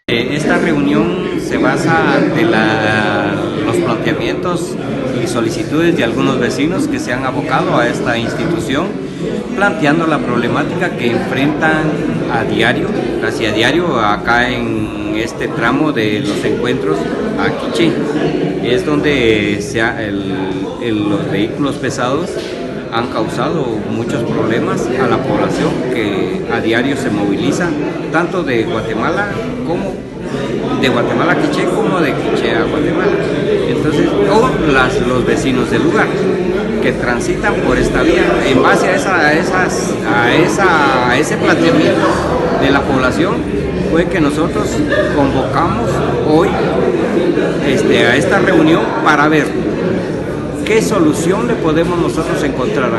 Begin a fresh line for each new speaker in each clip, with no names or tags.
Esta reunión se basa ante los planteamientos y solicitudes de algunos vecinos que se han abocado a esta institución, planteando la problemática que enfrentan a diario, casi a diario, acá en este tramo de los encuentros a Quiché. Es donde los vehículos pesados han causado muchos problemas a la población que a diario se moviliza, tanto de Guatemala a Quiché como de Quiché a Guatemala. Entonces, o los vecinos del lugar que transitan por esta vía. En base a ese planteamiento de la población fue que nosotros convocamos hoy a esta reunión para ver qué solución le podemos nosotros encontrar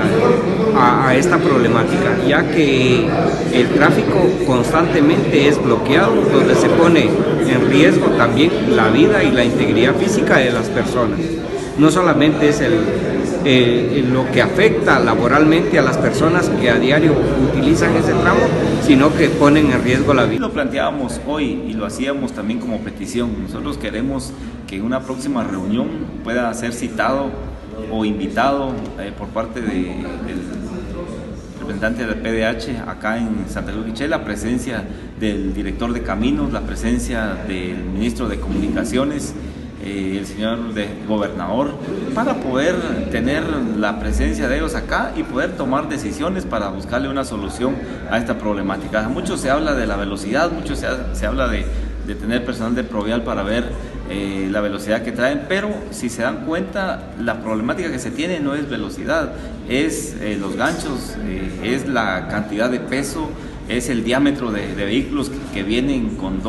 a esta problemática, ya que el tráfico constantemente es bloqueado, donde se pone en riesgo también la vida y la integridad física de las personas. No solamente es lo que afecta laboralmente a las personas que a diario utilizan ese tramo, sino que ponen en riesgo la vida.
Lo planteábamos hoy y lo hacíamos también como petición. Nosotros queremos que en una próxima reunión pueda ser citado o invitado por parte del representante del PDH acá en Santa Cruz Quiché, la presencia del director de caminos, la presencia del ministro de Comunicaciones, el señor gobernador, para poder tener la presencia de ellos acá y poder tomar decisiones para buscarle una solución a esta problemática. Mucho se habla de la velocidad, mucho se habla de tener personal de Provial para ver la velocidad que traen, pero si se dan cuenta, la problemática que se tiene no es velocidad, es los ganchos, es la cantidad de peso, es el diámetro de vehículos que vienen con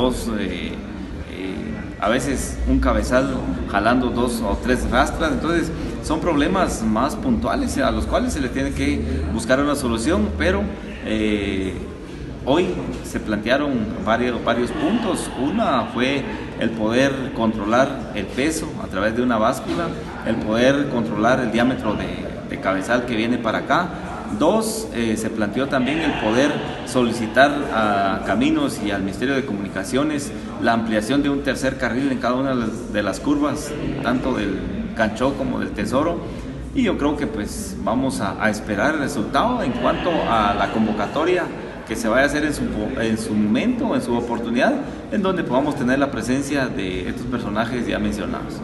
a veces un cabezal jalando 2 o 3 rastras. Entonces son problemas más puntuales a los cuales se le tiene que buscar una solución, pero hoy se plantearon varios puntos. Una fue el poder controlar el peso a través de una báscula, el poder controlar el diámetro de cabezal que viene para acá. 2, se planteó también el poder solicitar a Caminos y al Ministerio de Comunicaciones la ampliación de un tercer carril en cada una de las curvas, tanto del Canchó como del Tesoro. Y yo creo que pues vamos a esperar el resultado en cuanto a la convocatoria que se vaya a hacer en su momento, en su oportunidad, en donde podamos tener la presencia de estos personajes ya mencionados.